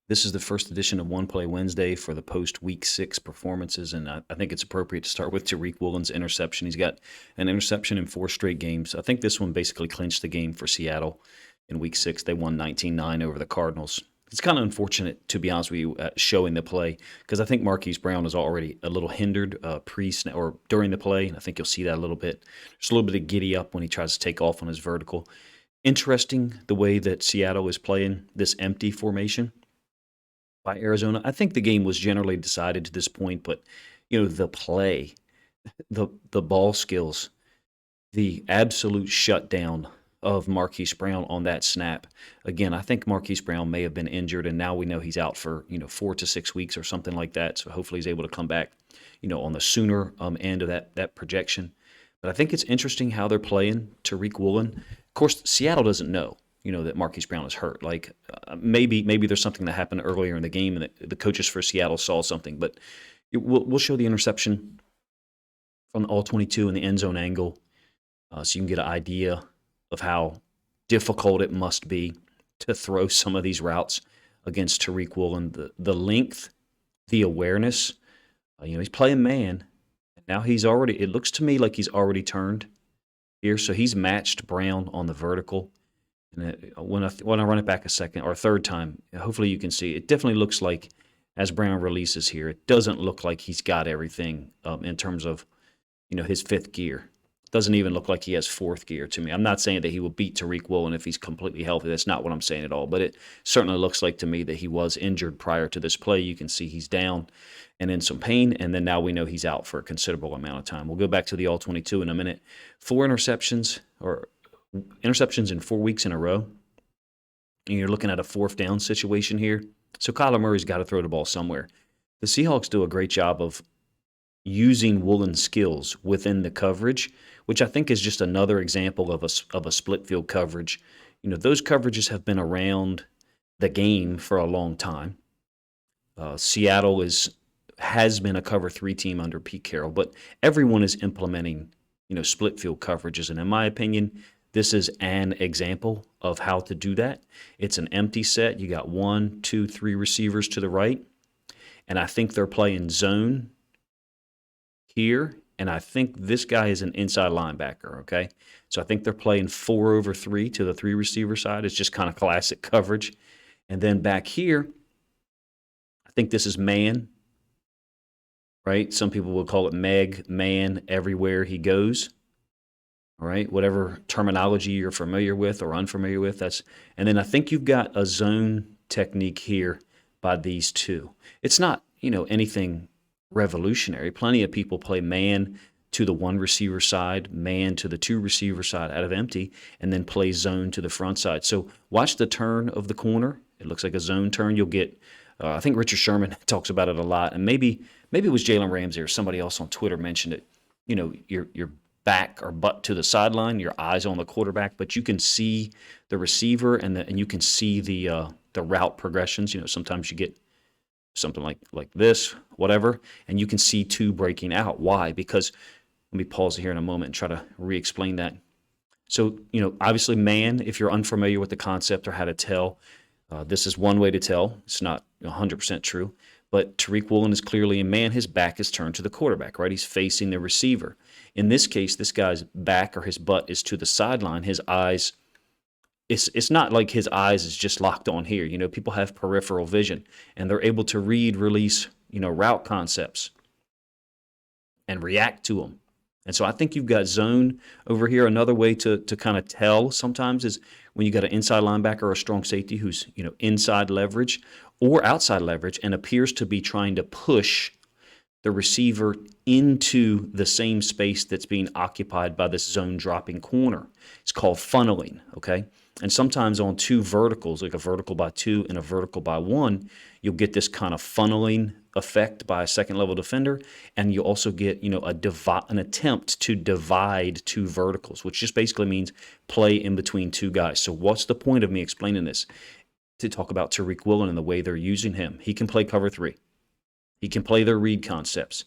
This is the first edition of One Play Wednesday for the post-Week 6 performances, and I think it's appropriate to start with Tariq Woolen's interception. He's got an interception in 4 straight games. I think this one basically clinched the game for Seattle in Week 6. They won 19-9 over the Cardinals. It's kind of unfortunate, to be honest with you, showing the play, because I think Marquise Brown is already a little hindered pre-snap or during the play, and I think you'll see that a little bit. There's a little bit of giddy up when he tries to take off on his vertical. Interesting the way that Seattle is playing this empty formation by Arizona. I think the game was generally decided to this point, but the play, the ball skills, the absolute shutdown of Marquise Brown on that snap. Again, I think Marquise Brown may have been injured, and now we know he's out for 4 to 6 weeks or something like that. So hopefully he's able to come back, on the sooner end of that projection. But I think it's interesting how they're playing Tariq Woolen. Of course, Seattle doesn't know that Marquise Brown is hurt. Like maybe there's something that happened earlier in the game and the coaches for Seattle saw something. But we'll show the interception from the all-22 in the end zone angle so you can get an idea of how difficult it must be to throw some of these routes against Tariq Woolen. The length, the awareness. He's playing man. And now it looks to me like he's already turned here. So he's matched Brown on the vertical. And when I run it back a second or a third time, hopefully you can see it definitely looks like as Brown releases here, it doesn't look like he's got everything in terms of his fifth gear. It doesn't even look like he has fourth gear to me. I'm not saying that he will beat Tariq Woolen if he's completely healthy. That's not what I'm saying at all. But it certainly looks like to me that he was injured prior to this play. You can see he's down and in some pain, and then now we know he's out for a considerable amount of time. We'll go back to the all-22 in a minute. 4 interceptions in 4 weeks in a row, and you're looking at a 4th down situation here. So Kyler Murray's got to throw the ball somewhere. The Seahawks do a great job of using Woolen's skills within the coverage, which I think is just another example of a split field coverage. Those coverages have been around the game for a long time. Seattle has been a cover 3 team under Pete Carroll, but everyone is implementing split field coverages, and in my opinion, this is an example of how to do that. It's an empty set. You got 1, 2, 3 receivers to the right. And I think they're playing zone here. And I think this guy is an inside linebacker, okay? So I think they're playing 4 over 3 to the 3 receiver side. It's just kind of classic coverage. And then back here, I think this is man, right? Some people will call it man, everywhere he goes. All right, whatever terminology you're familiar with or unfamiliar with, and then I think you've got a zone technique here by these two. It's not, anything revolutionary. Plenty of people play man to the 1 receiver side, man to the 2 receiver side out of empty, and then play zone to the front side. So watch the turn of the corner. It looks like a zone turn. You'll get, I think Richard Sherman talks about it a lot, and maybe it was Jalen Ramsey or somebody else on Twitter mentioned it. Your back or butt to the sideline, your eyes on the quarterback, but you can see the receiver and you can see the route progressions. Sometimes you get something like this, whatever, and you can see 2 breaking out. Why? Because let me pause here in a moment and try to re-explain that. So, obviously, man, if you're unfamiliar with the concept or how to tell, this is one way to tell. It's not 100% true, but Tariq Woolen is clearly a man. His back is turned to the quarterback, right? He's facing the receiver. In this case, this guy's back or his butt is to the sideline. His eyes, it's not like his eyes is just locked on here. People have peripheral vision, and they're able to read, release, route concepts and react to them. And so I think you've got zone over here. Another way to kind of tell sometimes is when you got an inside linebacker or a strong safety who's, inside leverage or outside leverage and appears to be trying to push the receiver into the same space that's being occupied by this zone dropping corner. It's called funneling, okay? And sometimes on 2 verticals, like a vertical by 2 and a vertical by 1, you'll get this kind of funneling effect by a second-level defender, and you also get, an attempt to divide 2 verticals, which just basically means play in between 2 guys. So what's the point of me explaining this? To talk about Tariq Woolen and the way they're using him. He can play cover 3. He can play their read concepts.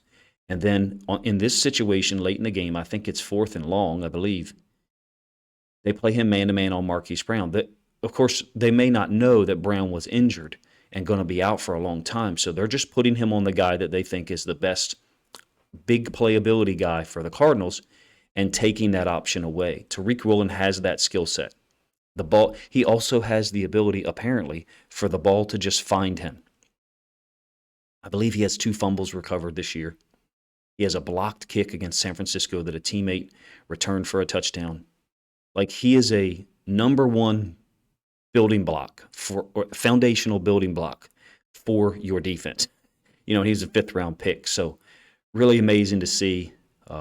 And then in this situation late in the game, I think it's 4th and long, I believe, they play him man-to-man on Marquise Brown. But, of course, they may not know that Brown was injured. and going to be out for a long time. So they're just putting him on the guy that they think is the best big playability guy for the Cardinals and taking that option away. Tariq Woolen has that skill set. The ball, he also has the ability, apparently, for the ball to just find him. I believe he has 2 fumbles recovered this year. He has a blocked kick against San Francisco that a teammate returned for a touchdown. Like, he is a number 1 building block, or foundational building block for your defense. You know, he's a 5th-round pick, so really amazing to see.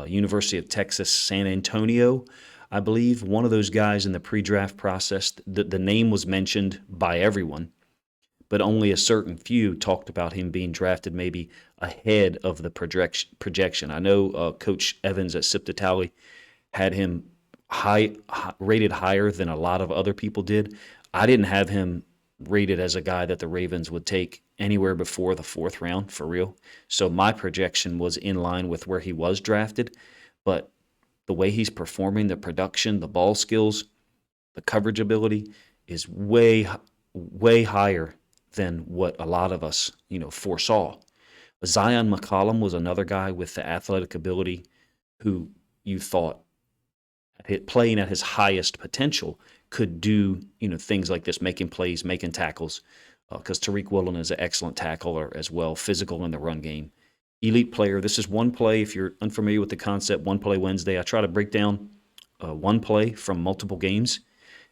University of Texas, San Antonio, I believe, one of those guys in the pre-draft process. The name was mentioned by everyone, but only a certain few talked about him being drafted maybe ahead of the projection. I know Coach Evans at Sip to Tally had him rated higher than a lot of other people did. I didn't have him rated as a guy that the Ravens would take anywhere before the 4th round, for real. So my projection was in line with where he was drafted, but the way he's performing, the production, the ball skills, the coverage ability is way, way higher than what a lot of us, foresaw. Zion McCollum was another guy with the athletic ability who you thought, playing at his highest potential, could do things like this, making plays, making tackles, because Tariq Woolen is an excellent tackler as well, physical in the run game. Elite player. This is one play. If you're unfamiliar with the concept, One Play Wednesday, I try to break down one play from multiple games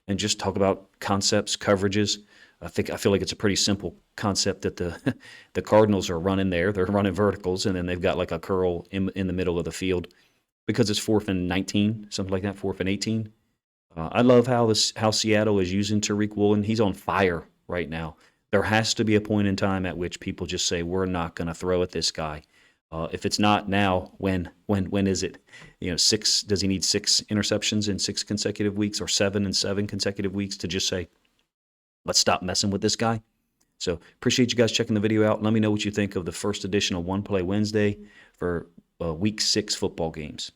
and just talk about concepts, coverages. I feel like it's a pretty simple concept that the Cardinals are running there. They're running verticals, and then they've got like a curl in the middle of the field because it's 4th and 19, something like that, 4th and 18. I love how Seattle is using Tariq Woolen. He's on fire right now. There has to be a point in time at which people just say, we're not going to throw at this guy. If it's not now, when is it? 6, does he need 6 interceptions in 6 consecutive weeks, or 7 in 7 consecutive weeks to just say, let's stop messing with this guy? So appreciate you guys checking the video out. Let me know what you think of the first edition of One Play Wednesday for Week 6 football games.